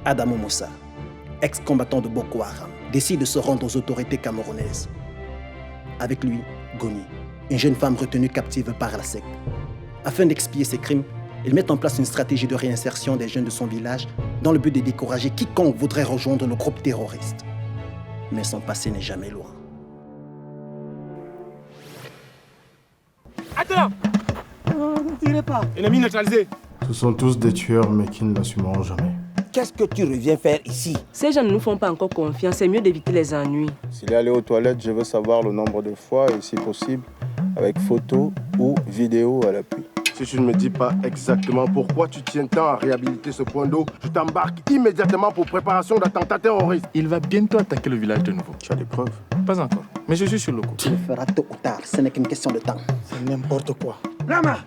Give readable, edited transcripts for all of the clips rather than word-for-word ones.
Adamo Moussa, ex-combattant de Boko Haram, décide de se rendre aux autorités camerounaises. Avec lui, Goni, une jeune femme retenue captive par la secte. Afin d'expier ses crimes, il met en place une stratégie de réinsertion des jeunes de son village dans le but de décourager quiconque voudrait rejoindre le groupe terroriste. Mais son passé n'est jamais loin. Attends! Ne tirez pas. Ennemi neutralisé. Ce sont tous des tueurs, mais qui ne l'assumeront jamais. Qu'est-ce que tu reviens faire ici? Ces gens ne nous font pas encore confiance, c'est mieux d'éviter les ennuis. S'il est allé aux toilettes, je veux savoir le nombre de fois et si possible, avec photo ou vidéo à l'appui. Si tu ne me dis pas exactement pourquoi tu tiens tant à réhabiliter ce point d'eau, je t'embarque immédiatement pour préparation d'attentat terroriste. Il va bientôt attaquer le village de nouveau. Tu as des preuves? Pas encore, mais je suis sur le coup. Tu le feras tôt ou tard, ce n'est qu'une question de temps. C'est n'importe quoi. Rama!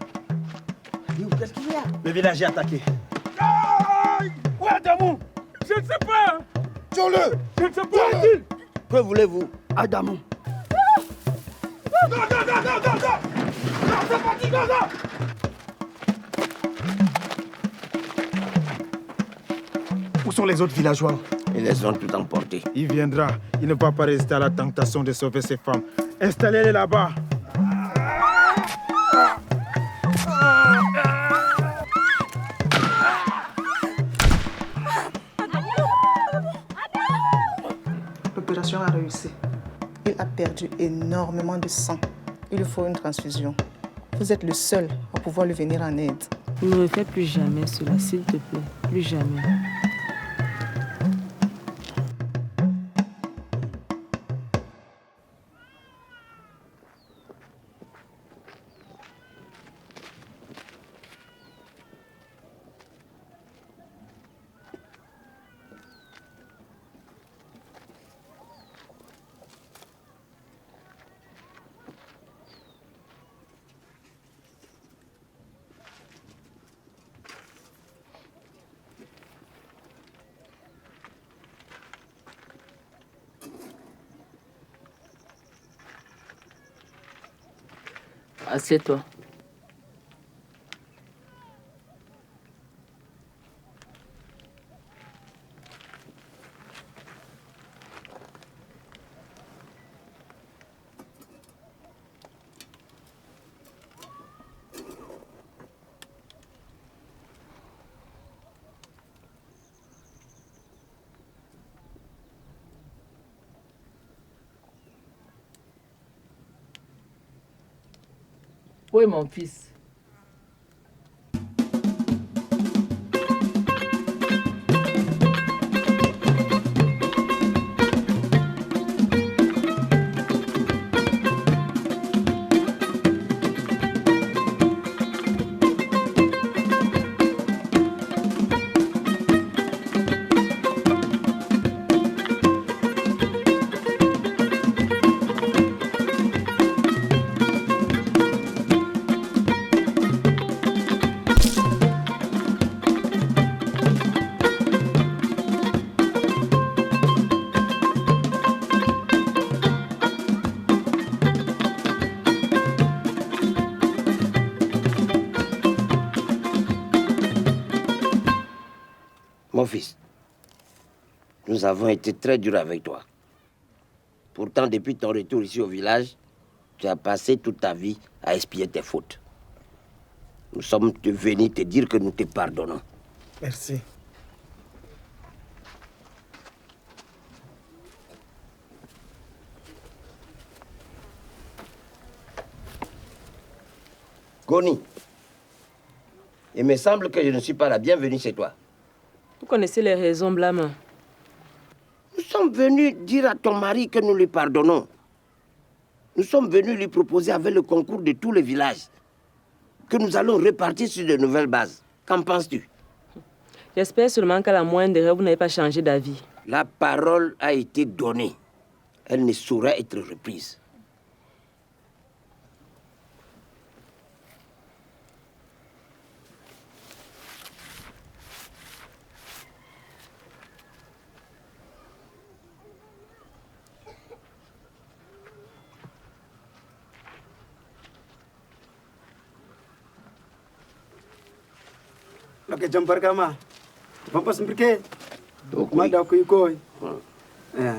Qu'est-ce qu'il y a? Le village est attaqué. Où est Adamou? Je ne sais pas! Tue-le! Je ne sais pas! Est-il? Que voulez-vous? Adamou. Non, c'est parti, non! Où sont les autres villageois? Ils les ont tout emportés. Il viendra. Il ne va pas résister à la tentation de sauver ses femmes. Installez-les là-bas. L'opération a réussi. Il a perdu énormément de sang. Il lui faut une transfusion. Vous êtes le seul à pouvoir lui venir en aide. Ne me fais plus jamais cela, s'il te plaît. Plus jamais. Assieds-toi. Où est mon fils? Mon fils, nous avons été très durs avec toi. Pourtant, depuis ton retour ici au village, tu as passé toute ta vie à expier tes fautes. Nous sommes venus te dire que nous te pardonnons. Merci. Goni, il me semble que je ne suis pas la bienvenue chez toi. Vous connaissez les raisons, Blâme. Nous sommes venus dire à ton mari que nous lui pardonnons. Nous sommes venus lui proposer avec le concours de tous les villages que nous allons repartir sur de nouvelles bases. Qu'en penses-tu? J'espère seulement qu'à la moindre erreur, vous n'avez pas changé d'avis. La parole a été donnée. Elle ne saurait être reprise. Oke, jam berapa, Ma? Bapak sempurna. Mada kui koi.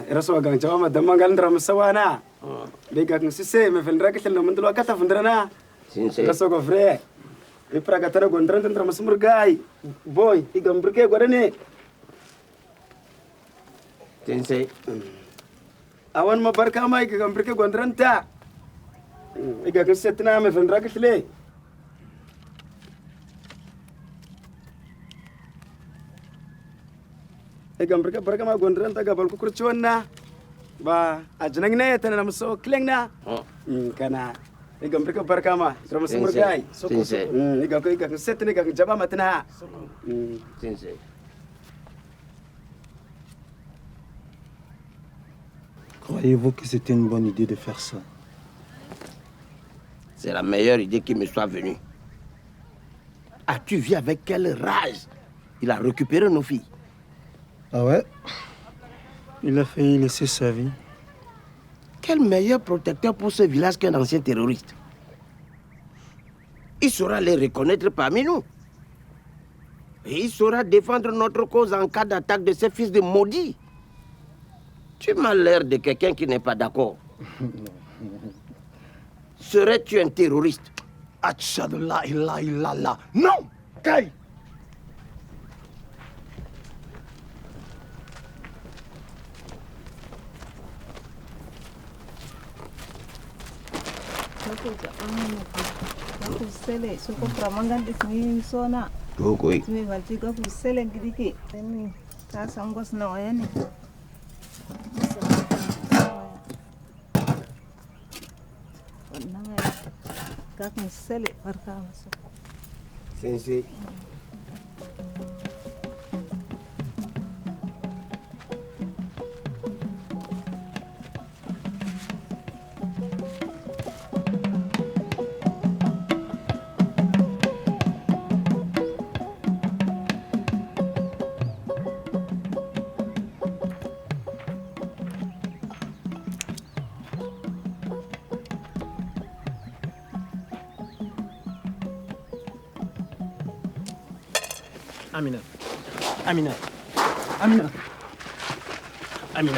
Raso gang jawa madam mangal ndram sawana. Bega ngsise me vendra ke tel namandlo akata vendrana. Raso go vre. E praga tara gondran ndram smurgai. Boy, igambrike godane. Sensei. Awan ma barka mai igambrike gondran ta. Iga ngsitna me vendra ke tle. Gambrika barka ma gondran ta gabal kukur ciwanna ba ajnang ne tana nam so klengna kana gambrika barka ma drum so murgai so ko iga setne ga jaba matna Sensei. Croyez-vous que c'était une bonne idée de faire ça? C'est la meilleure idée qui me soit venue. As-tu vu avec quelle rage il a récupéré nos filles? Ah ouais? Il a failli laisser sa vie. Quel meilleur protecteur pour ce village qu'un ancien terroriste? Il saura les reconnaître parmi nous. Et il saura défendre notre cause en cas d'attaque de ces fils de maudits. Tu m'as l'air de quelqu'un qui n'est pas d'accord. Serais-tu un terroriste? Achadullah illa illallah. Non! Kai! Sensei. Amina. Amina. Amina. Amina.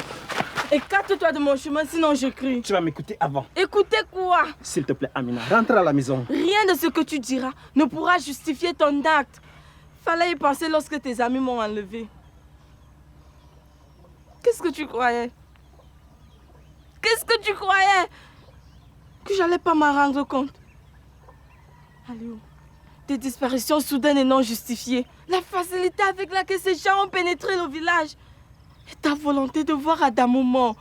Écarte-toi de mon chemin, sinon je crie. Tu vas m'écouter avant. Écoutez quoi? S'il te plaît, Amina, rentre à la maison. Rien de ce que tu diras ne pourra justifier ton acte. Fallait y penser lorsque tes amis m'ont enlevé. Qu'est-ce que tu croyais? Qu'est-ce que tu croyais? Que j'allais pas m'en rendre compte? Aliou, des disparitions soudaines et non justifiées, la facilité avec laquelle ces gens ont pénétré le village, et ta volonté de voir Adamo mort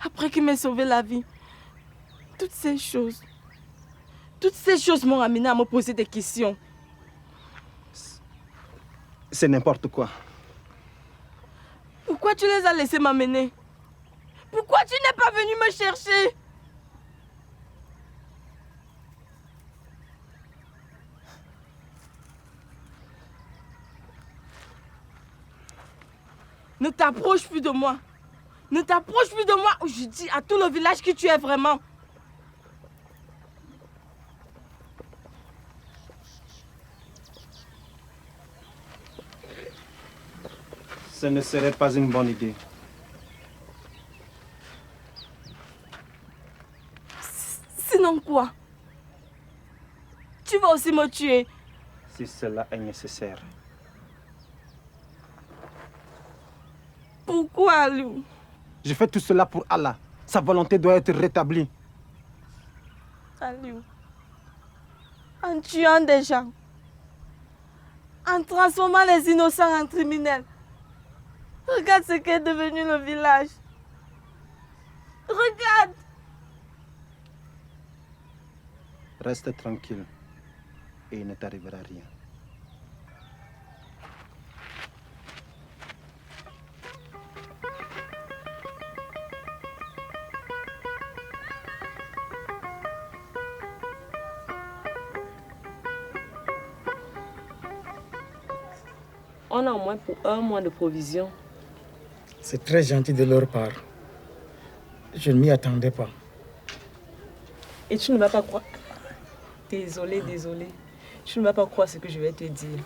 après qu'il m'ait sauvé la vie. Toutes ces choses m'ont amené à me poser des questions. C'est n'importe quoi. Pourquoi tu les as laissés m'amener? Pourquoi tu n'es pas venu me chercher? Ne t'approche plus de moi. Ne t'approche plus de moi ou je dis à tout le village qui tu es vraiment. Ce ne serait pas une bonne idée. Sinon quoi? Tu vas aussi me tuer. Si cela est nécessaire. Pourquoi, Aliou? Je fais tout cela pour Allah. Sa volonté doit être rétablie. Aliou, en tuant des gens, en transformant les innocents en criminels, regarde ce qu'est devenu le village. Regarde! Reste tranquille et il ne t'arrivera rien. On a au moins pour 1 mois de provisions. C'est très gentil de leur part. Je ne m'y attendais pas. Et tu ne vas pas croire... Désolée. Tu ne vas pas croire ce que je vais te dire.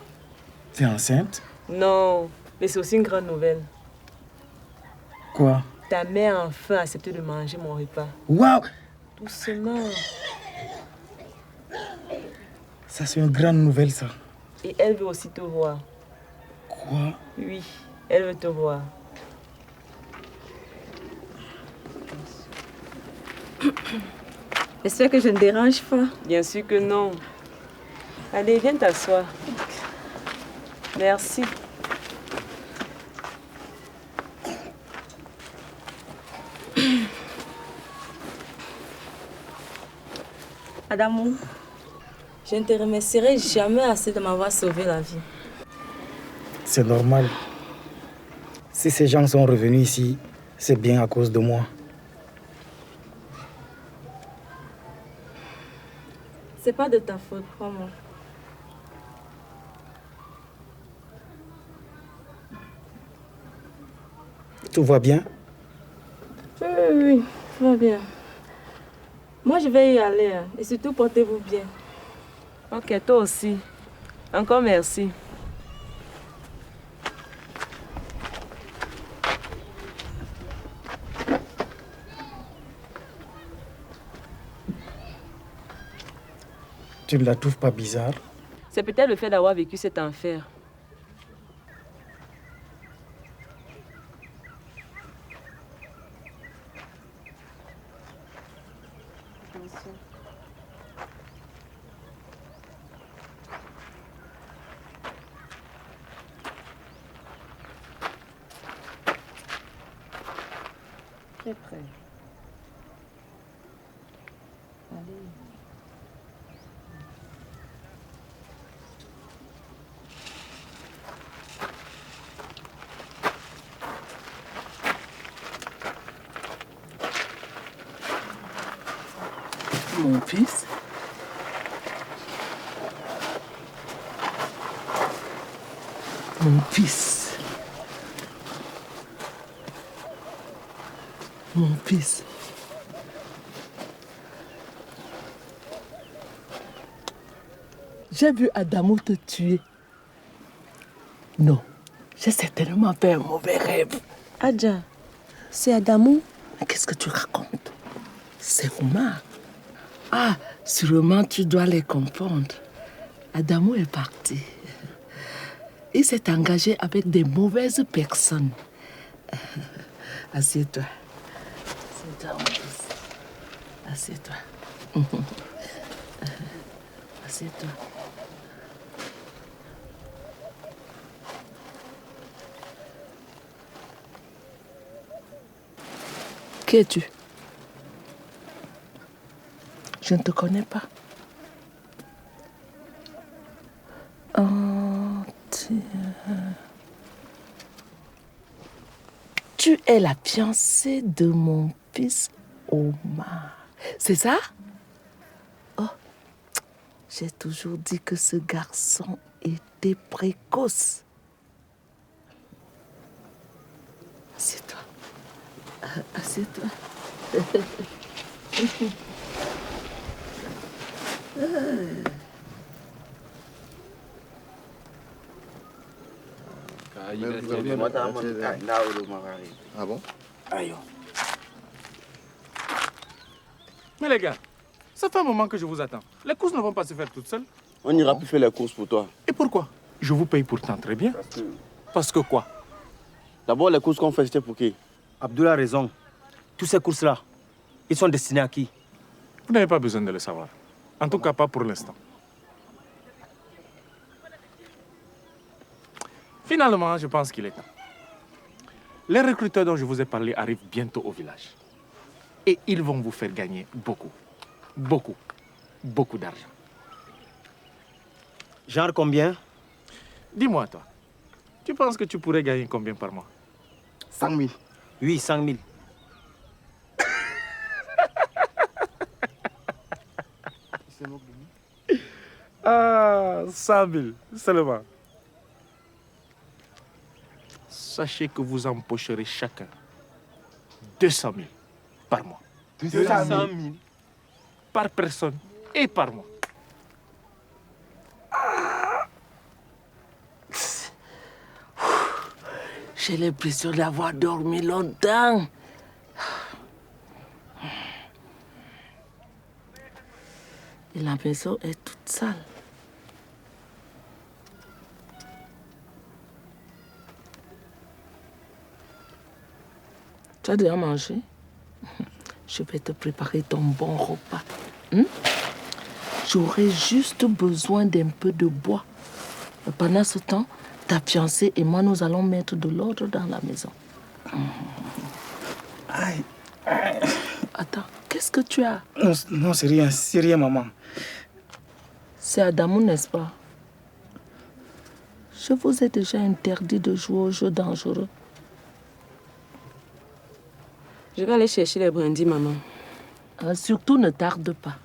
Tu es enceinte? Non, mais c'est aussi une grande nouvelle. Quoi? Ta mère a enfin accepté de manger mon repas. Waouh! Doucement. Ça, c'est une grande nouvelle, ça. Et elle veut aussi te voir. Quoi? Oui, elle veut te voir. J'espère que je ne dérange pas. Bien sûr que non. Allez, viens t'asseoir. Merci. Adamo, je ne te remercierai jamais assez de m'avoir sauvé la vie. C'est normal. Si ces gens sont revenus ici, c'est bien à cause de moi. C'est pas de ta faute, crois-moi. Tout va bien? Oui, tout va bien. Moi, je vais y aller. Et surtout, portez-vous bien. Ok, toi aussi. Encore merci. Tu ne la trouves pas bizarre? C'est peut-être le fait d'avoir vécu cet enfer. Très près. Allez. Mon fils. Mon fils. Mon fils. J'ai vu Adamo te tuer. Non, j'ai certainement fait un mauvais rêve. Adja, c'est Adamo? Mais qu'est-ce que tu racontes? C'est Omar. Ah, sûrement tu dois les confondre. Adamo est parti. Il s'est engagé avec des mauvaises personnes. Assieds-toi. Assieds-toi, mon fils. Assieds-toi. Assieds-toi. Qui es-tu? Je ne te connais pas. Oh, tiens. Tu es la fiancée de mon fils Omar. C'est ça? Oh, j'ai toujours dit que ce garçon était précoce. Assieds-toi. Assieds-toi. Ah bon? Mais les gars, ça fait un moment que je vous attends. Les courses ne vont pas se faire toutes seules. On n'ira plus faire les courses pour toi. Et pourquoi? Je vous paye pourtant très bien. Parce que quoi? D'abord, les courses qu'on fait, c'était pour qui? Abdullah a raison. Tous ces courses-là, ils sont destinés à qui? Vous n'avez pas besoin de le savoir. En tout cas, pas pour l'instant. Finalement, je pense qu'il est temps. Les recruteurs dont je vous ai parlé arrivent bientôt au village. Et ils vont vous faire gagner beaucoup, beaucoup, beaucoup d'argent. Genre combien? Dis-moi, toi, tu penses que tu pourrais gagner combien par mois? 100 000. Oui, 100 000. Ah, 100 000 seulement. Sachez que vous empocherez chacun 200 000 par mois. 200 000 par personne et par mois. J'ai l'impression d'avoir dormi longtemps. Et la maison est toute sale. Tu as déjà mangé? Je vais te préparer ton bon repas. J'aurai juste besoin d'un peu de bois. Pendant ce temps, ta fiancée et moi, nous allons mettre de l'ordre dans la maison. Aïe. Attends, qu'est-ce que tu as? Non, c'est rien, maman. C'est Adamou, n'est-ce pas? Je vous ai déjà interdit de jouer aux jeux dangereux. Je vais aller chercher les brindilles, maman. Surtout, ne tarde pas.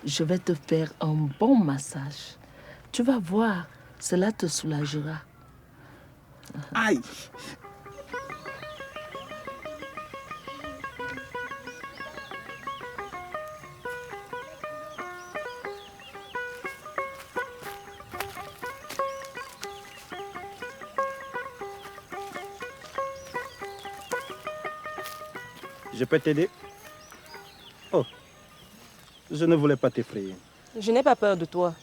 Je vais te faire un bon massage. Tu vas voir, cela te soulagera. Aïe! Je peux t'aider? Oh, je ne voulais pas t'effrayer. Je n'ai pas peur de toi.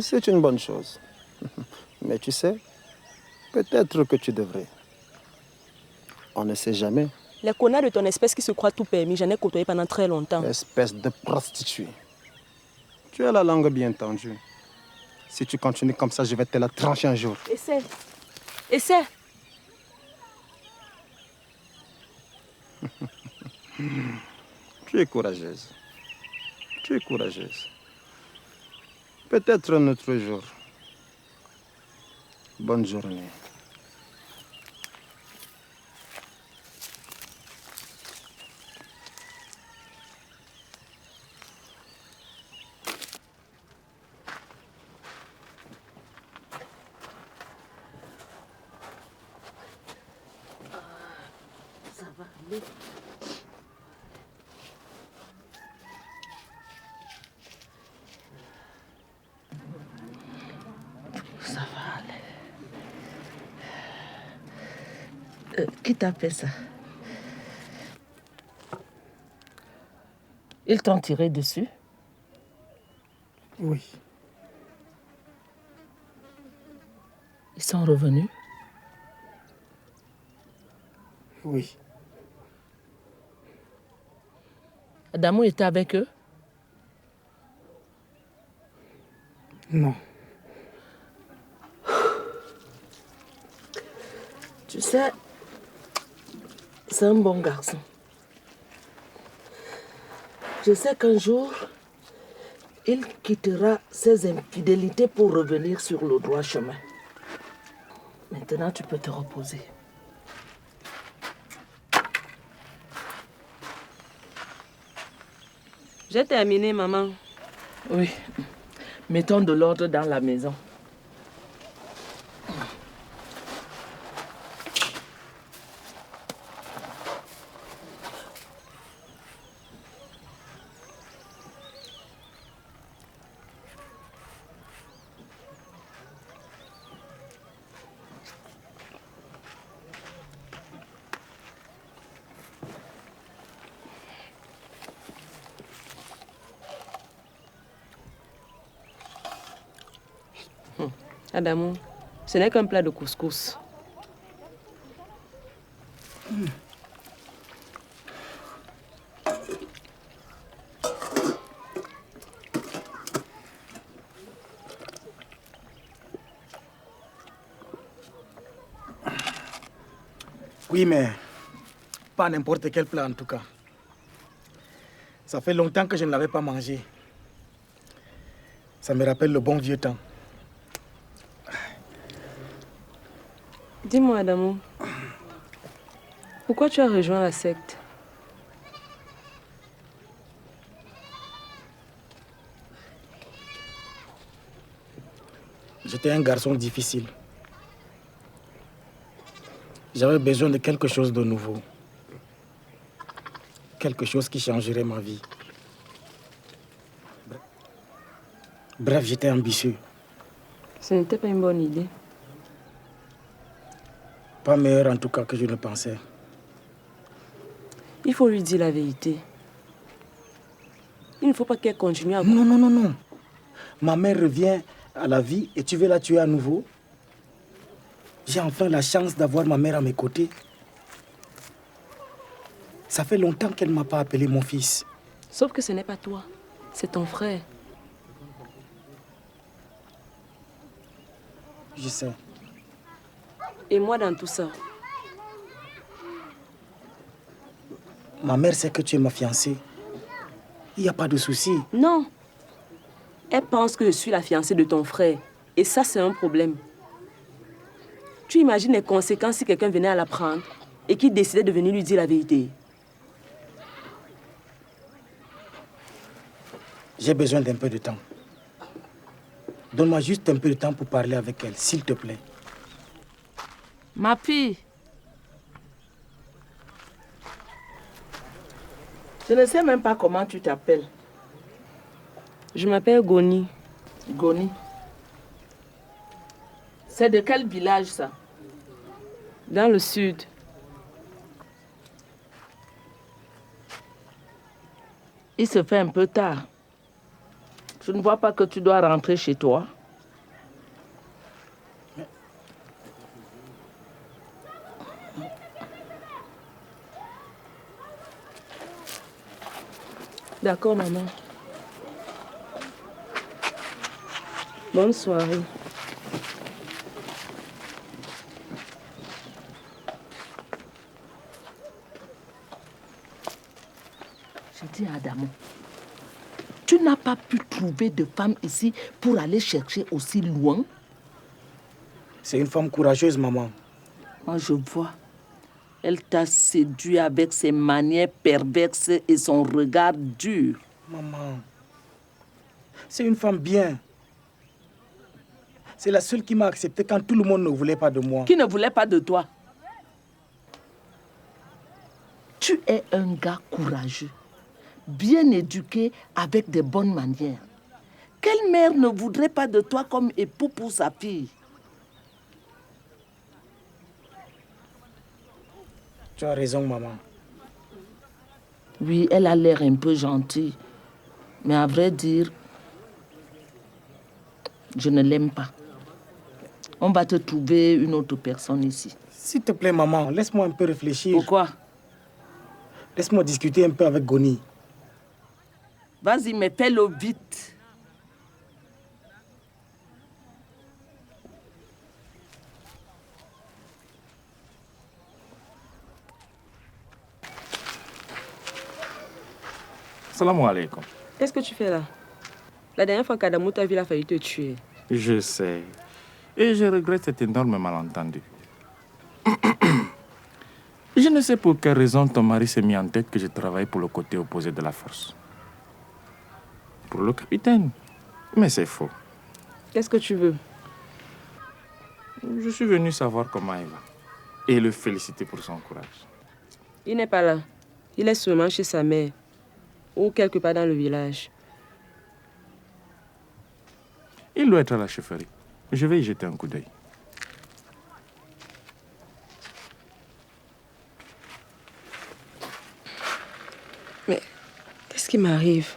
C'est une bonne chose. Mais tu sais, peut-être que tu devrais. On ne sait jamais. Les connards de ton espèce qui se croient tout permis, j'en ai côtoyé pendant très longtemps. Espèce de prostituée. Tu as la langue bien tendue. Si tu continues comme ça, je vais te la trancher un jour. Essaie. Essaie. Tu es courageuse. Tu es courageuse. Peut-être un autre jour. Bonne journée. Ça va aller. Ça va aller. Qui t'a fait ça? Ils t'ont tiré dessus? Oui. Ils sont revenus? Oui. Adamou était avec eux? Non. Tu sais, c'est un bon garçon. Je sais qu'un jour, il quittera ses infidélités pour revenir sur le droit chemin. Maintenant, tu peux te reposer. J'ai terminé, maman. Oui. Mettons de l'ordre dans la maison. Adamou, ce n'est qu'un plat de couscous. Oui, mais pas n'importe quel plat en tout cas. Ça fait longtemps que je ne l'avais pas mangé. Ça me rappelle le bon vieux temps. Dis-moi, Adamou, pourquoi tu as rejoint la secte? J'étais un garçon difficile. J'avais besoin de quelque chose de nouveau. quelque chose qui changerait ma vie. Bref, j'étais ambitieux. Ce n'était pas une bonne idée. Pas meilleur en tout cas que je ne pensais. Il faut lui dire la vérité. Il ne faut pas qu'elle continue à... Non, non, non, non. Ma mère revient à la vie et tu veux la tuer à nouveau? J'ai enfin la chance d'avoir ma mère à mes côtés. Ça fait longtemps qu'elle ne m'a pas appelé mon fils. Sauf que ce n'est pas toi, c'est ton frère. Je sais. Et moi dans tout ça? Ma mère sait que tu es ma fiancée. Il n'y a pas de souci. Non. Elle pense que je suis la fiancée de ton frère. Et ça, c'est un problème. Tu imagines les conséquences si quelqu'un venait à la prendre et qu'il décidait de venir lui dire la vérité? J'ai besoin d'un peu de temps. Donne-moi juste un peu de temps pour parler avec elle, s'il te plaît. Ma fille. Je ne sais même pas comment tu t'appelles. Je m'appelle Goni. Goni. C'est de quel village ça? Dans le sud. Il se fait un peu tard. Je ne vois pas que tu dois rentrer chez toi. D'accord, maman. Bonne soirée. Je dis à Adamo, tu n'as pas pu trouver de femme ici pour aller chercher aussi loin? C'est une femme courageuse, maman. Moi, je vois. Elle t'a séduit avec ses manières perverses et son regard dur. Maman, c'est une femme bien. C'est la seule qui m'a accepté quand tout le monde ne voulait pas de moi. Qui ne voulait pas de toi? Tu es un gars courageux, bien éduqué, avec de bonnes manières. Quelle mère ne voudrait pas de toi comme époux pour sa fille? Tu as raison, maman. Oui, elle a l'air un peu gentille. Mais à vrai dire, je ne l'aime pas. On va te trouver une autre personne ici. S'il te plaît, maman, laisse-moi un peu réfléchir. Pourquoi? Laisse-moi discuter un peu avec Goni. Vas-y, mais fais-le vite. Salam alaikum. Qu'est-ce que tu fais là? La dernière fois qu'Adamou t'a vu, il a failli te tuer. Je sais. Et je regrette cet énorme malentendu. Je ne sais pour quelle raison ton mari s'est mis en tête que je travaille pour le côté opposé de la force. Pour le capitaine. Mais c'est faux. Qu'est-ce que tu veux? Je suis venu savoir comment il va. Et le féliciter pour son courage. Il n'est pas là. Il est sûrement chez sa mère. Ou quelque part dans le village. Il doit être à la chefferie. Je vais y jeter un coup d'œil. Mais qu'est-ce qui m'arrive?